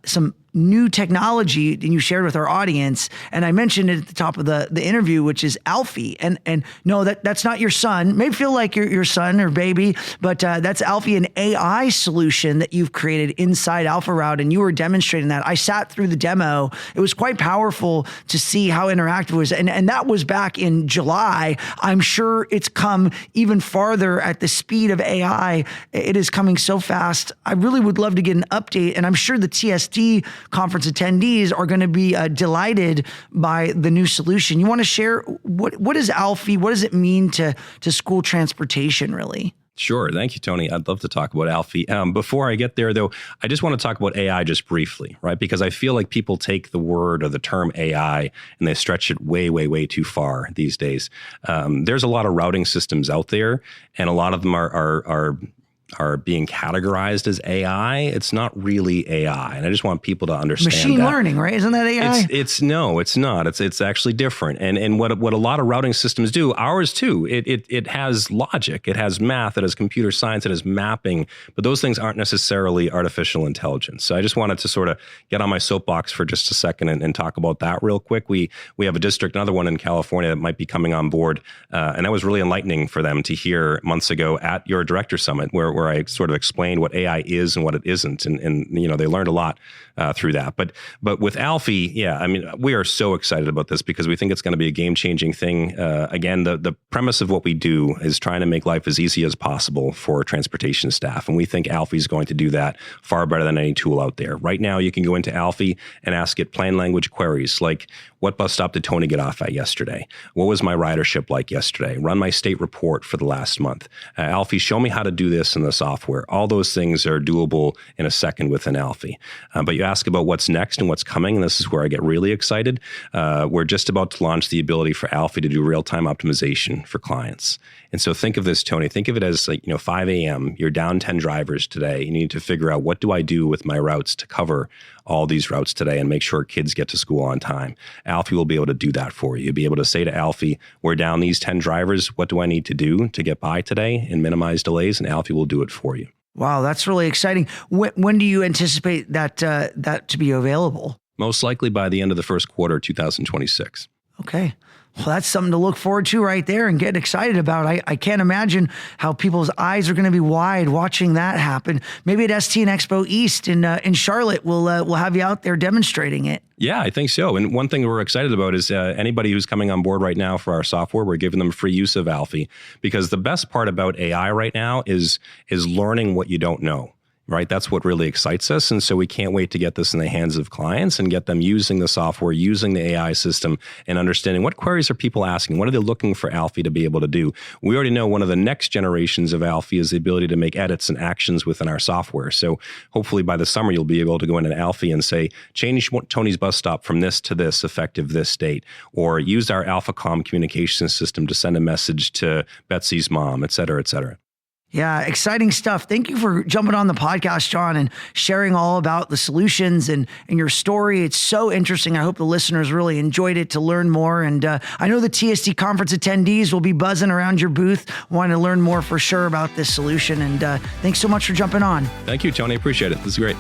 some new technology and you shared with our audience. And I mentioned it at the top of the interview, which is Alphie. And no, that's not your son. May feel like your son or baby, but that's Alphie, an AI solution that you've created inside AlphaRoute. And you were demonstrating that. I sat through the demo. It was quite powerful to see how interactive it was. And that was back in July. I'm sure it's come even farther at the speed of AI. It is coming so fast. I really would love to get an update. And I'm sure the TSD conference attendees are going to be delighted by the new solution. You want to share what is Alphie? What does it mean to school transportation, really? Sure. Thank you, Tony. I'd love to talk about Alphie. Before I get there, though, I just want to talk about AI just briefly, right? Because I feel like people take the word or the term AI and they stretch it way, way, way too far these days. There's a lot of routing systems out there, and a lot of them are being categorized as AI. It's not really AI. And I just want people to understand Machine learning, right? Isn't that AI? It's not. It's actually different. And what a lot of routing systems do, ours too, it has logic, it has math, it has computer science, it has mapping, but those things aren't necessarily artificial intelligence. So I just wanted to sort of get on my soapbox for just a second and talk about that real quick. We have a district, another one in California that might be coming on board. And that was really enlightening for them to hear months ago at your director summit where I sort of explained what AI is and what it isn't. And they learned a lot through that. But with Alphie, we are so excited about this because we think it's going to be a game-changing thing. Again, the premise of what we do is trying to make life as easy as possible for transportation staff. And we think Alphie is going to do that far better than any tool out there. Right now, you can go into Alphie and ask it plain language queries like, what bus stop did Tony get off at yesterday? What was my ridership like yesterday? Run my state report for the last month. Alphie, show me how to do this in the software. All those things are doable in a second within Alphie. But you ask about what's next and what's coming, and this is where I get really excited. We're just about to launch the ability for Alphie to do real-time optimization for clients. And so think of this, Tony. Think of it as 5 a.m. You're down 10 drivers today. You need to figure out, what do I do with my routes to cover all these routes today and make sure kids get to school on time? Alphie will be able to do that for you. You'll be able to say to Alphie, we're down these 10 drivers. What do I need to do to get by today and minimize delays? And Alphie will do it for you. Wow, that's really exciting. When do you anticipate that to be available? Most likely by the end of the first quarter, 2026. Okay. Well, that's something to look forward to right there and get excited about. I can't imagine how people's eyes are going to be wide watching that happen. Maybe at STN Expo East in Charlotte, we'll have you out there demonstrating it. Yeah, I think so. And one thing we're excited about is anybody who's coming on board right now for our software, we're giving them free use of Alphie, because the best part about AI right now is learning what you don't know. Right? That's what really excites us. And so we can't wait to get this in the hands of clients and get them using the software, using the AI system, and understanding what queries are people asking? What are they looking for Alphie to be able to do? We already know one of the next generations of Alphie is the ability to make edits and actions within our software. So hopefully by the summer, you'll be able to go into Alphie and say, change Tony's bus stop from this to this effective this date, or use our AlphaCom communication system to send a message to Betsy's mom, et cetera, et cetera. Yeah, exciting stuff. Thank you for jumping on the podcast, John, and sharing all about the solutions and your story. It's so interesting. I hope the listeners really enjoyed it to learn more. And I know the TSD Conference attendees will be buzzing around your booth, wanting to learn more for sure about this solution. And thanks so much for jumping on. Thank you, Tony. Appreciate it. This is great.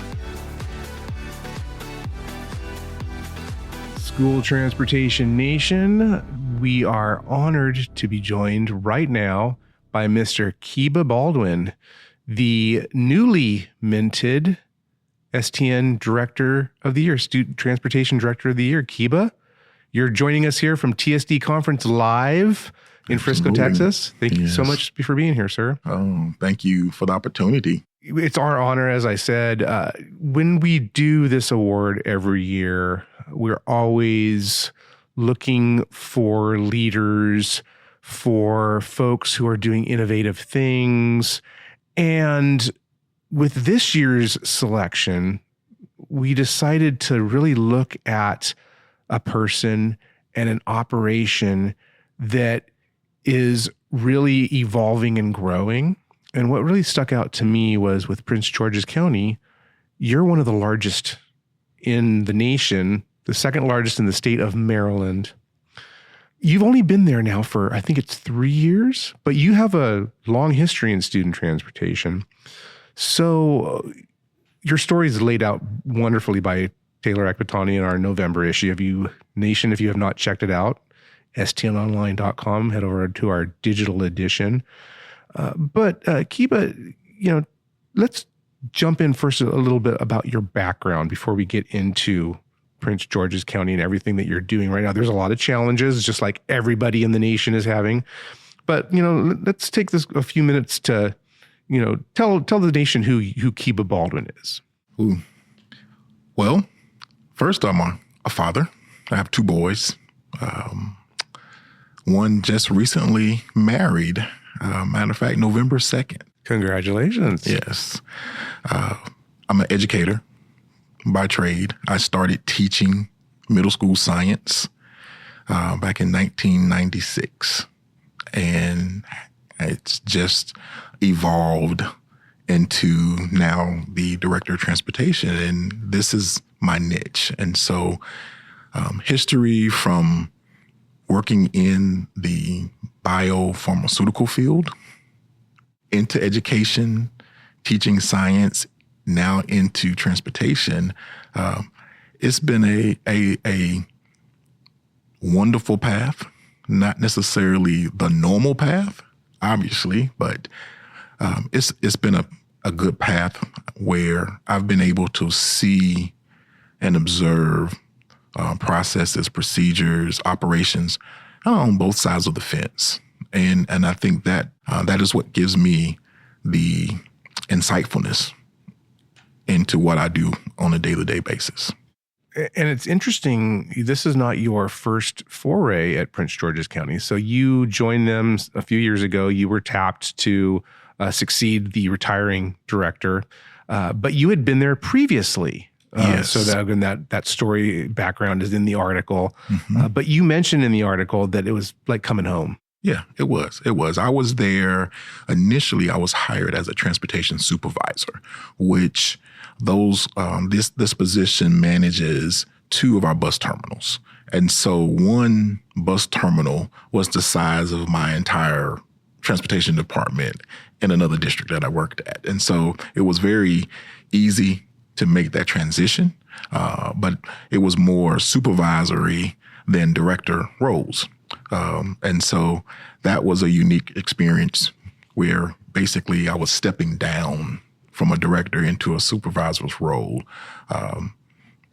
School Transportation Nation, we are honored to be joined right now by Mr. Keba Baldwin, the newly minted STN Director of the Year, Student Transportation Director of the Year. Keba, you're joining us here from TSD Conference live in Frisco, Texas. Thank you so much for being here, sir. Oh, thank you for the opportunity. It's our honor, as I said. When we do this award every year, we're always looking for leaders, for folks who are doing innovative things. And with this year's selection, we decided to really look at a person and an operation that is really evolving and growing. And what really stuck out to me was with Prince George's County, you're one of the largest in the nation, the second largest in the state of Maryland. You've only been there now for, I think it's 3 years, but you have a long history in student transportation. So your story is laid out wonderfully by Taylor Ekbatani in our November issue. If you have not checked it out, stnonline.com, head over to our digital edition. But Keba, let's jump in first a little bit about your background before we get into Prince George's County and everything that you're doing right now. There's a lot of challenges, just like everybody in the nation is having. But, let's take a few minutes to, tell the nation who Keba Baldwin is. Ooh. Well, first, I'm a father. I have 2 boys. One just recently married. Matter of fact, November 2nd. Congratulations. Yes. I'm an educator by trade. I started teaching middle school science back in 1996. And it's just evolved into now the director of transportation. And this is my niche. And so history from working in the biopharmaceutical field into education, teaching science, now into transportation. It's been a wonderful path, not necessarily the normal path, obviously, but it's been a good path where I've been able to see and observe processes, procedures, operations on both sides of the fence. And I think that that is what gives me the insightfulness into what I do on a day-to-day basis. And it's interesting, this is not your first foray at Prince George's County. So you joined them a few years ago. You were tapped to succeed the retiring director, but you had been there previously. Yes. So that story background is in the article. But you mentioned in the article that it was like coming home. Yeah, it was. I was there initially. I was hired as a transportation supervisor, which this position manages 2 of our bus terminals. And so one bus terminal was the size of my entire transportation department in another district that I worked at. And so it was very easy to make that transition, but it was more supervisory than director roles. And so that was a unique experience where basically I was stepping down from a director into a supervisor's role.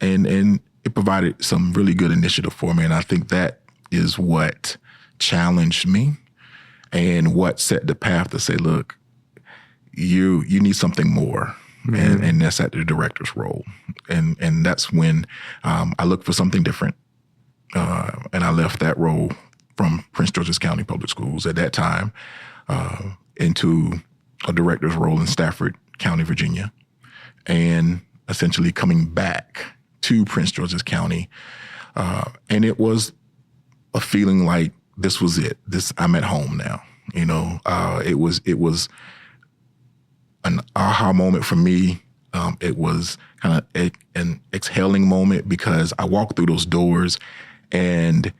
And it provided some really good initiative for me. And I think that is what challenged me and what set the path to say, look, you need something more. And that's at the director's role. And that's when I looked for something different. And I left that role from Prince George's County Public Schools at that time into a director's role in Stafford County, Virginia, and essentially coming back to Prince George's County. And it was a feeling like this was it. I'm at home now. It was an aha moment for me. It was kind of an exhaling moment because I walked through those doors and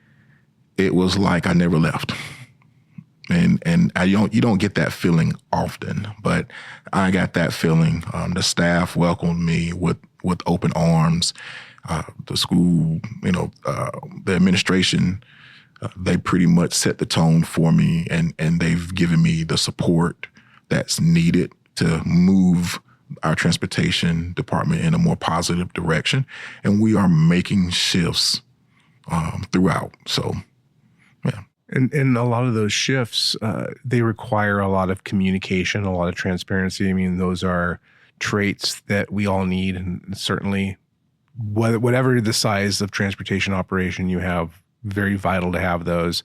it was like I never left. And you don't get that feeling often, but I got that feeling. The staff welcomed me with open arms. The school, the administration, they pretty much set the tone for me, and they've given me the support that's needed to move our transportation department in a more positive direction. And we are making shifts throughout. So, yeah. And a lot of those shifts, they require a lot of communication, a lot of transparency. I mean, those are traits that we all need. And certainly, whatever the size of transportation operation you have, very vital to have those.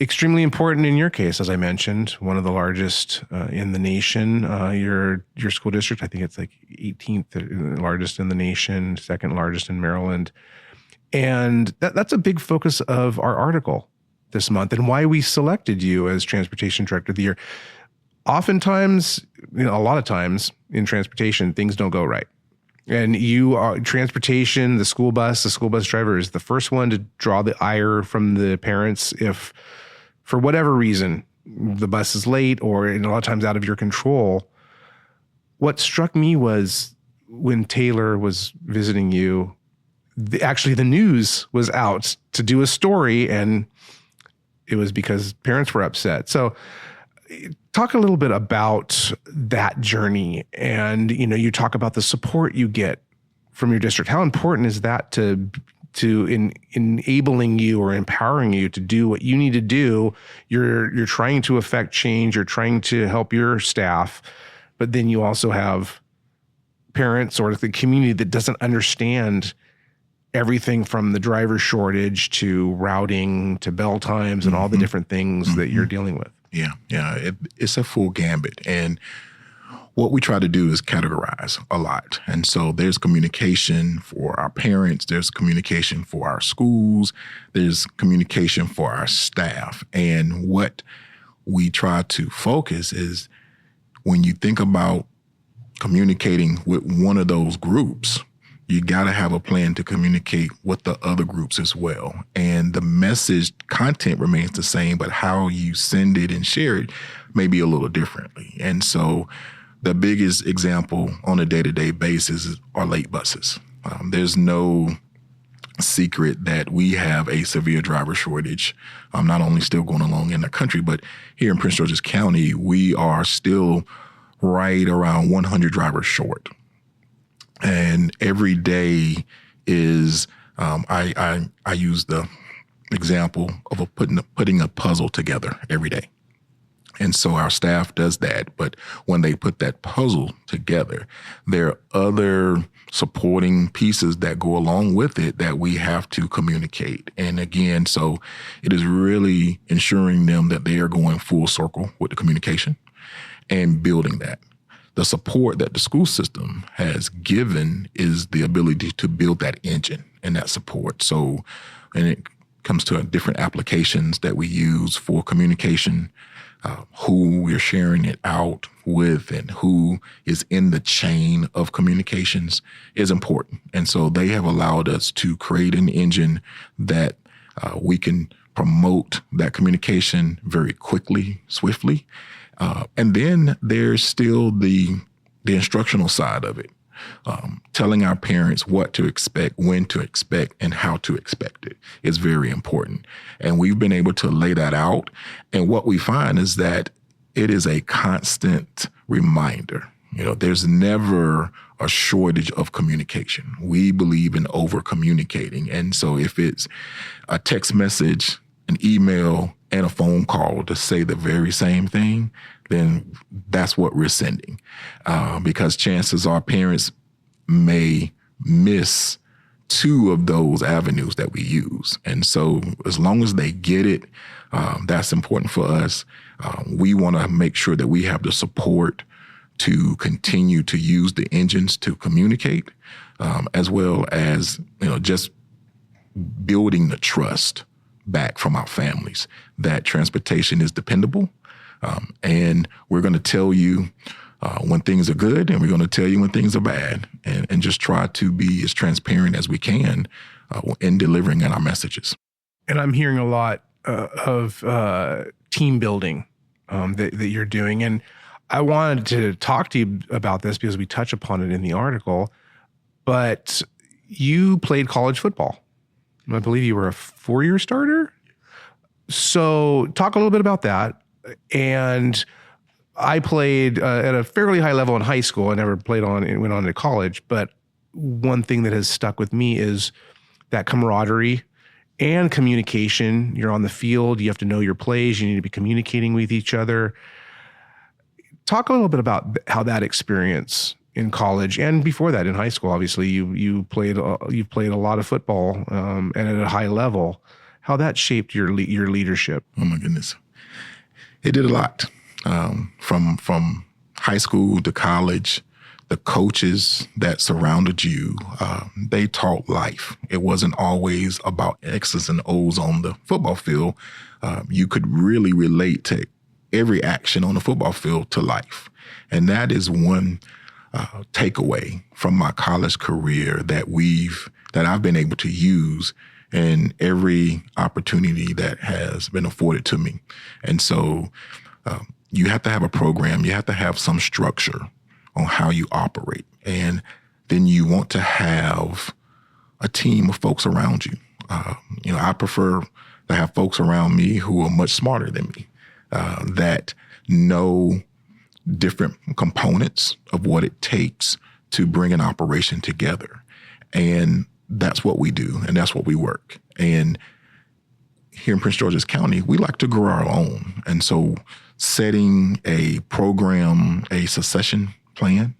Extremely important in your case, as I mentioned, one of the largest in the nation. Your school district, I think it's like 18th largest in the nation, second largest in Maryland. And that's a big focus of our article this month and why we selected you as Transportation Director of the Year. Oftentimes, a lot of times in transportation, things don't go right. And you are transportation, the school bus driver is the first one to draw the ire from the parents if, for whatever reason, the bus is late or a lot of times out of your control. What struck me was when Taylor was visiting you, actually the news was out to do a story, and it was because parents were upset. So talk a little bit about that journey. And, you talk about the support you get from your district. How important is that to enabling you or empowering you to do what you need to do? You're trying to affect change. You're trying to help your staff, but then you also have parents or the community that doesn't understand everything from the driver shortage to routing to bell times and all the different things that you're dealing with. It's a full gambit. And what we try to do is categorize a lot. And so there's communication for our parents, there's communication for our schools, there's communication for our staff. And what we try to focus is when you think about communicating with one of those groups, you got to have a plan to communicate with the other groups as well. And the message content remains the same, but how you send it and share it may be a little differently. And so the biggest example on a day-to-day basis are late buses. There's no secret that we have a severe driver shortage, not only still going along in the country, but here in Prince George's County, we are still right around 100 drivers short. And every day is, I use the example of putting a puzzle together every day. And so our staff does that. But when they put that puzzle together, there are other supporting pieces that go along with it that we have to communicate. And again, so it is really ensuring them that they are going full circle with the communication and building that. The support that the school system has given is the ability to build that engine and that support. So, and it comes to different applications that we use for communication, who we're sharing it out with and who is in the chain of communications is important. And so they have allowed us to create an engine that we can promote that communication very quickly, swiftly. And then there's still the instructional side of it, telling our parents what to expect, when to expect, and how to expect it is very important. And we've been able to lay that out. And what we find is that it is a constant reminder. There's never a shortage of communication. We believe in over communicating. And so if it's a text message, an email, and a phone call to say the very same thing, then that's what we're sending. Because chances are parents may miss two of those avenues that we use. And so as long as they get it, that's important for us. We want to make sure that we have the support to continue to use the engines to communicate, as well as, just building the trust back from our families that transportation is dependable. And we're going to tell you when things are good, and we're going to tell you when things are bad, and just try to be as transparent as we can in delivering on our messages. And I'm hearing a lot of team building that you're doing. And I wanted to talk to you about this because we touch upon it in the article, but you played college football. I believe you were a 4-year starter. So talk a little bit about that. And I played at a fairly high level in high school. I never played on and went on to college. But one thing that has stuck with me is that camaraderie and communication. You're on the field. You have to know your plays. You need to be communicating with each other. Talk a little bit about how that experience in college and before that in high school. Obviously, you've played a lot of football and at a high level. How that shaped your leadership. Oh my goodness, it did a lot. From high school to college, the coaches that surrounded you, they taught life. It wasn't always about X's and O's on the football field. You could really relate to every action on the football field to life. And that is one takeaway from my college career that I've been able to use in every opportunity that has been afforded to me. And so you have to have a program. You have to have some structure on how you operate. And then you want to have a team of folks around you. I prefer to have folks around me who are much smarter than me, that know different components of what it takes to bring an operation together. And that's what we do, and that's what we work. And here in Prince George's County, we like to grow our own. And so setting a program, a succession plan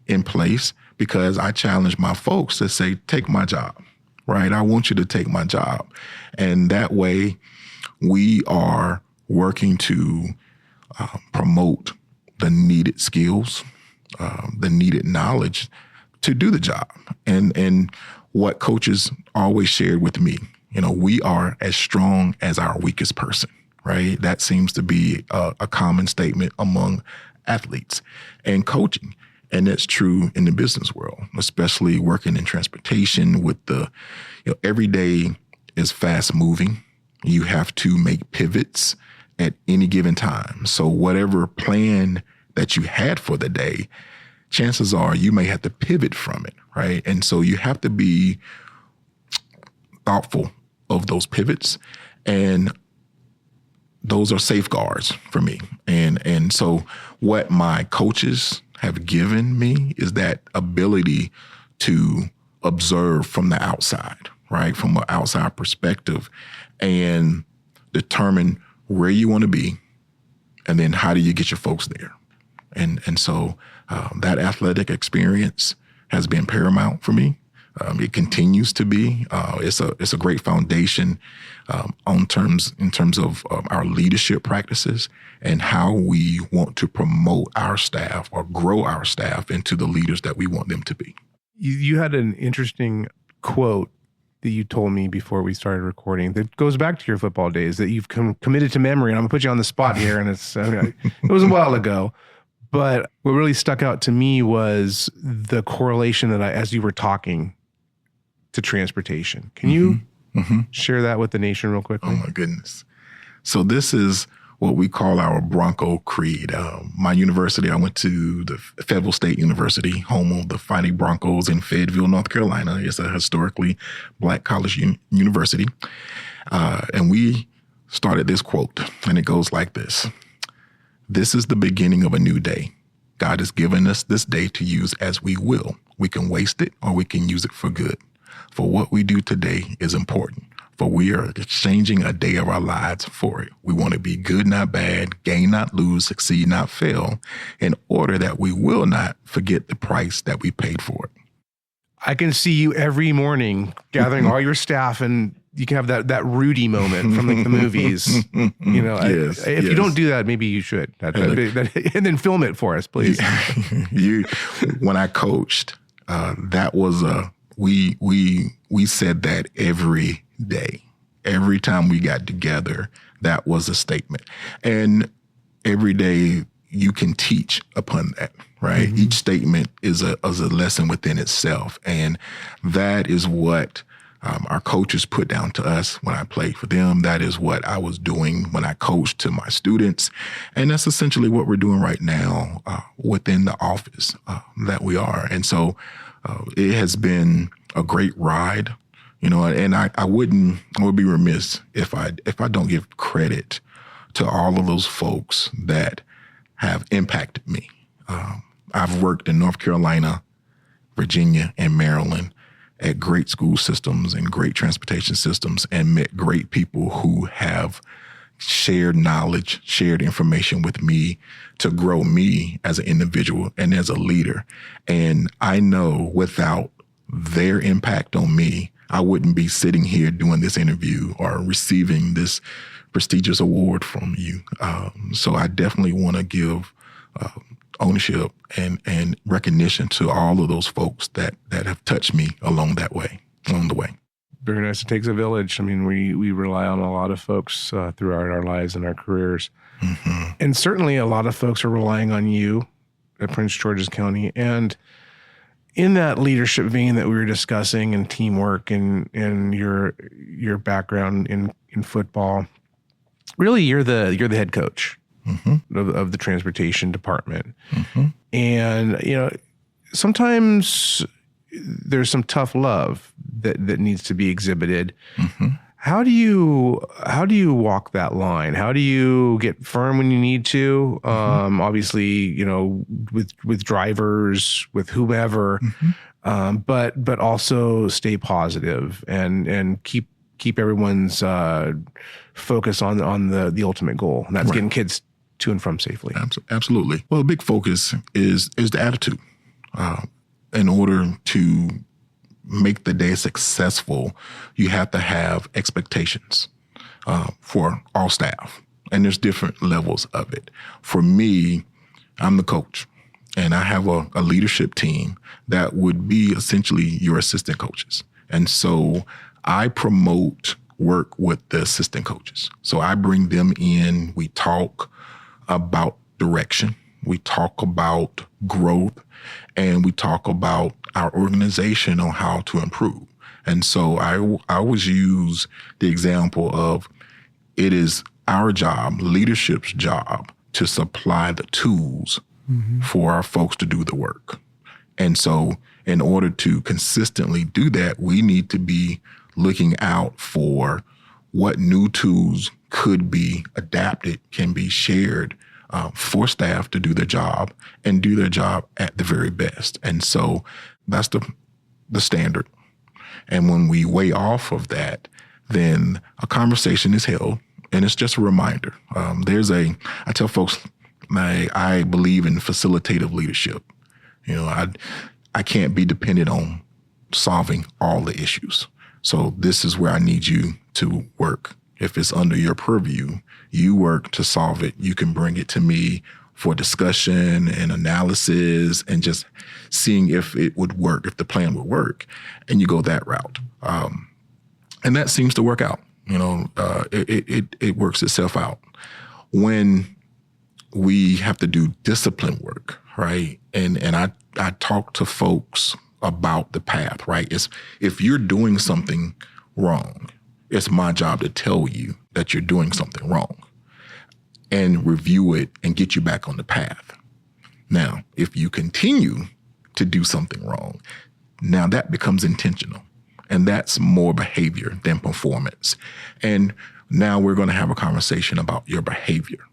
in place, because I challenge my folks to say, take my job, right? I want you to take my job. And that way we are working to promote the needed skills, the needed knowledge to do the job. And what coaches always shared with me, we are as strong as our weakest person, right? That seems to be a common statement among athletes and coaching. And that's true in the business world, especially working in transportation with every day is fast moving. You have to make pivots at any given time. So whatever plan that you had for the day, chances are you may have to pivot from it, right? And so you have to be thoughtful of those pivots, and those are safeguards for me. And so what my coaches have given me is that ability to observe from the outside, right? From an outside perspective, and determine where you want to be, and then how do you get your folks there. And so that athletic experience has been paramount for me. It continues to be. It's a great foundation in terms of our leadership practices and how we want to promote our staff or grow our staff into the leaders that we want them to be. You had an interesting quote that you told me before we started recording that goes back to your football days that you've committed to memory. And I'm gonna put you on the spot here, and it was a while ago. But what really stuck out to me was the correlation that as you were talking to transportation. Can you share that with the nation real quickly? Oh my goodness. So this is what we call our Bronco Creed. My university, I went to the Fayetteville State University, home of the Fighting Broncos in Fayetteville, North Carolina. It's a historically Black college university. And we started this quote, and it goes like this. This is the beginning of a new day. God has given us this day to use as we will. We can waste it or we can use it for good. For what we do today is important, for we are exchanging a day of our lives for it. We want to be good, not bad, gain, not lose, succeed, not fail, in order that we will not forget the price that we paid for it. I can see you every morning gathering all your staff, and you can have that Rudy moment from like the movies. If you don't do that, maybe you should. And then film it for us, please. When I coached, that was we said that every day. Every time we got together, that was a statement. And every day you can teach upon that, right? Mm-hmm. Each statement is a lesson within itself. And that is what our coaches put down to us when I played for them. That is what I was doing when I coached to my students. And that's essentially what we're doing right now within the office that we are. And so it has been a great ride, and I would be remiss if I don't give credit to all of those folks that have impacted me. I've worked in North Carolina, Virginia, and Maryland at great school systems and great transportation systems, and met great people who have shared knowledge, shared information with me to grow me as an individual and as a leader. And I know without their impact on me, I wouldn't be sitting here doing this interview or receiving this prestigious award from you. So I definitely want to give ownership and recognition to all of those folks that have touched me along the way. Very nice. It takes a village. I mean, we rely on a lot of folks throughout our lives and our careers. Mm-hmm. And certainly a lot of folks are relying on you at Prince George's County. And in that leadership vein that we were discussing, and teamwork and your background in football, really you're the head coach of the transportation department. Mm-hmm. And, sometimes there's some tough love that needs to be exhibited. Mm-hmm. How do you walk that line? How do you get firm when you need to? Obviously, with drivers, with whomever, but also stay positive and keep everyone's focus on the ultimate goal, and that's getting kids to and from safely. Absolutely. Well, a big focus is the attitude. In order to make the day successful, you have to have expectations for all staff. and there's different levels of it. For me, I'm the coach, and I have a leadership team that would be essentially your assistant coaches. And so I promote work with the assistant coaches. So I bring them in. We talk about direction. We talk about growth, and we talk about our organization on how to improve. And so I always use the example of it is our job, leadership's job, to supply the tools for our folks to do the work. And so in order to consistently do that, we need to be looking out for what new tools could be adapted, can be shared for staff to do their job and do their job at the very best. And so that's the standard. And when we weigh off of that, then a conversation is held, and it's just a reminder. I tell folks, I believe in facilitative leadership. I can't be dependent on solving all the issues. So this is where I need you to work. If it's under your purview, you work to solve it. You can bring it to me for discussion and analysis and just seeing if it would work, if the plan would work, and you go that route. And that seems to work out. It works itself out. When we have to do discipline work, right? And I talk to folks about the path, right? If you're doing something wrong, it's my job to tell you that you're doing something wrong and review it and get you back on the path. Now, if you continue to do something wrong, now that becomes intentional, and that's more behavior than performance. And now we're going to have a conversation about your behavior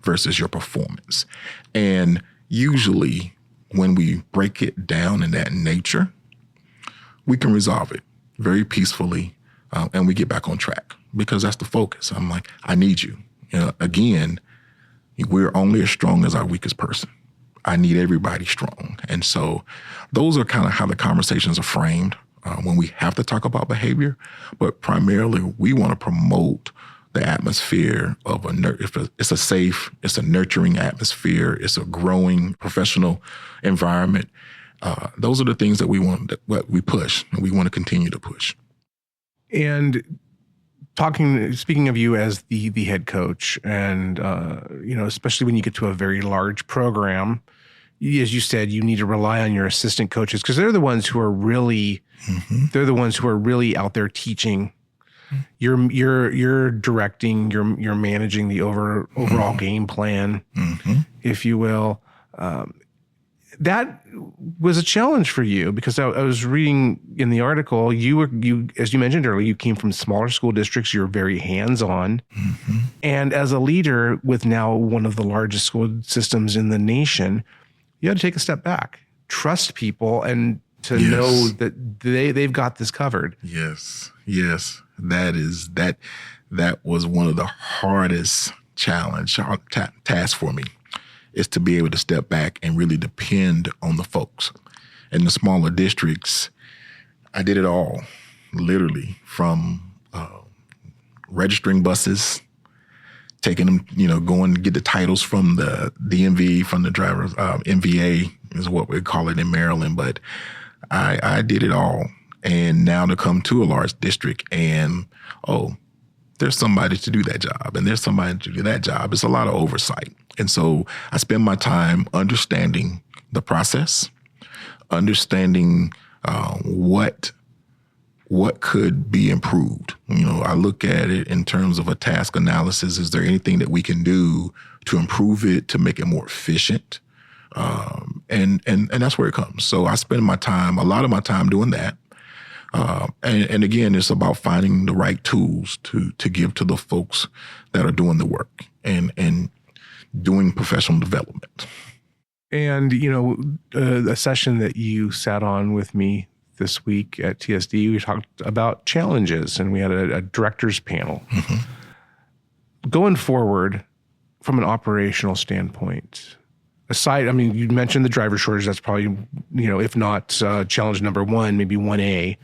versus your performance. And usually when we break it down in that nature, we can resolve it very peacefully, and we get back on track because that's the focus. I'm like, I need you. Again, we're only as strong as our weakest person. I need everybody strong. And so those are kind of how the conversations are framed when we have to talk about behavior. But primarily, we want to promote the atmosphere of it's a safe, it's a nurturing atmosphere, it's a growing professional environment. Those are the things that what we push, and we want to continue to push. And speaking of you as the head coach, and especially when you get to a very large program, as you said, you need to rely on your assistant coaches because they're the ones who are really out there teaching. You're directing, you're managing the overall game plan, if you will. That was a challenge for you because I was reading in the article, you as you mentioned earlier, you came from smaller school districts. You're very hands-on. And as a leader with now one of the largest school systems in the nation, you had to take a step back, trust people, and to know that they've got this covered. Yes. That was one of the hardest tasks for me, is to be able to step back and really depend on the folks. In the smaller districts, I did it all, literally, from registering buses, taking them, going to get the titles from the DMV, from the driver, MVA is what we call it in Maryland. But I did it all. And now to come to a large district and, there's somebody to do that job and there's somebody to do that job. It's a lot of oversight. And so I spend my time understanding the process, understanding what could be improved. I look at it in terms of a task analysis. Is there anything that we can do to improve it, to make it more efficient? And that's where it comes. So I spend a lot of my time doing that. And again, it's about finding the right tools to give to the folks that are doing the work and doing professional development. And, a session that you sat on with me this week at TSD, we talked about challenges and we had a director's panel. Going forward from an operational standpoint, aside, you mentioned the driver shortage. That's probably, if not challenge number one, maybe 1A.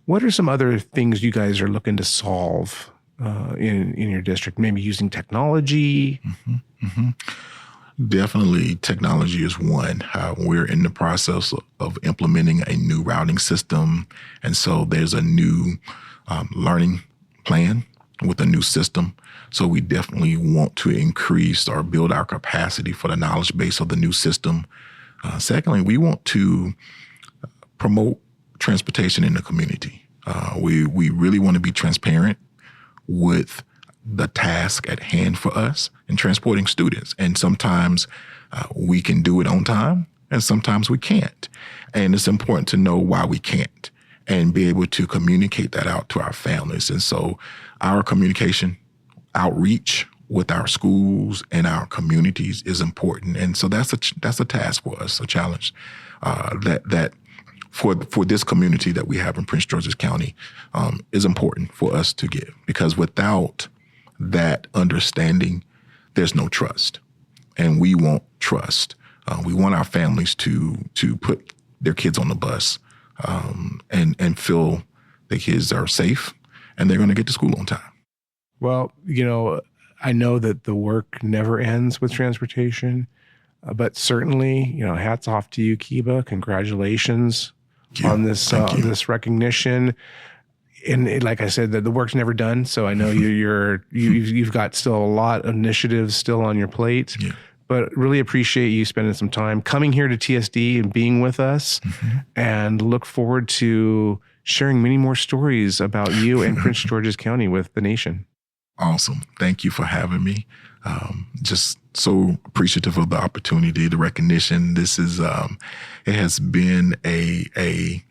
What are some other things you guys are looking to solve in your district? Maybe using technology? Definitely technology is one. We're in the process of implementing a new routing system. And so there's a new learning plan with a new system. So we definitely want to increase or build our capacity for the knowledge base of the new system. Secondly, we want to promote transportation in the community. We really want to be transparent with the task at hand for us in transporting students. And sometimes we can do it on time and sometimes we can't. And it's important to know why we can't and be able to communicate that out to our families. And so our communication outreach with our schools and our communities is important. And so that's a task for us, a challenge that for this community that we have in Prince George's County is important for us to give, because without that understanding, there's no trust. And we want trust. We want our families to put their kids on the bus and feel the kids are safe and they're going to get to school on time. Well, I know that the work never ends with transportation, but certainly, hats off to you, Keba. Congratulations on this this recognition. And like I said, the work's never done. So I know you've got still a lot of initiatives still on your plate. Yeah. But really appreciate you spending some time coming here to TSD and being with us, and look forward to sharing many more stories about you and Prince George's County with the nation. Awesome. Thank you for having me. Just so appreciative of the opportunity, the recognition. This is, it has been a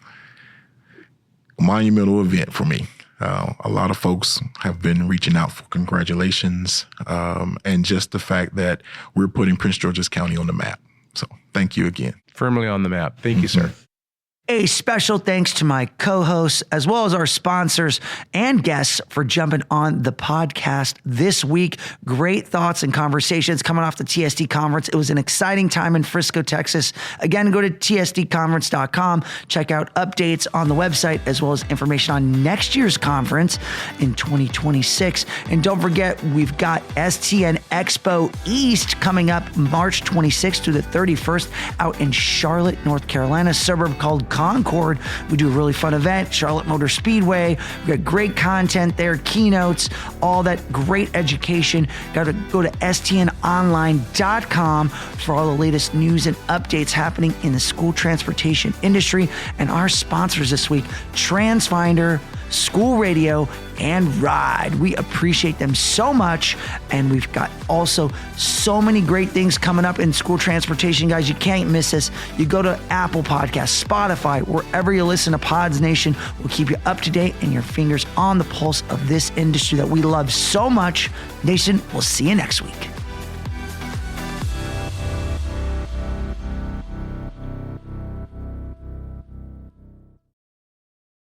monumental event for me. A lot of folks have been reaching out for congratulations, and just the fact that we're putting Prince George's County on the map. So thank you again. Firmly on the map. Thank you, sir. A special thanks to my co-hosts, as well as our sponsors and guests, for jumping on the podcast this week. Great thoughts and conversations coming off the TSD Conference. It was an exciting time in Frisco, Texas. Again, go to tsdconference.com. Check out updates on the website, as well as information on next year's conference in 2026. And don't forget, we've got STN Expo East coming up March 26th through the 31st out in Charlotte, North Carolina, a suburb called Concord. We do a really fun event, Charlotte Motor Speedway. We got great content there, keynotes, all that great education. Got to go to stnonline.com for all the latest news and updates happening in the school transportation industry. And our sponsors this week, TransFinder, School Radio, and Ride. We appreciate them so much. And we've got also so many great things coming up in school transportation, guys. You can't miss this. You go to Apple Podcasts, Spotify, wherever you listen to Pods Nation. We'll keep you up to date and your fingers on the pulse of this industry that we love so much. Nation, we'll see you next week.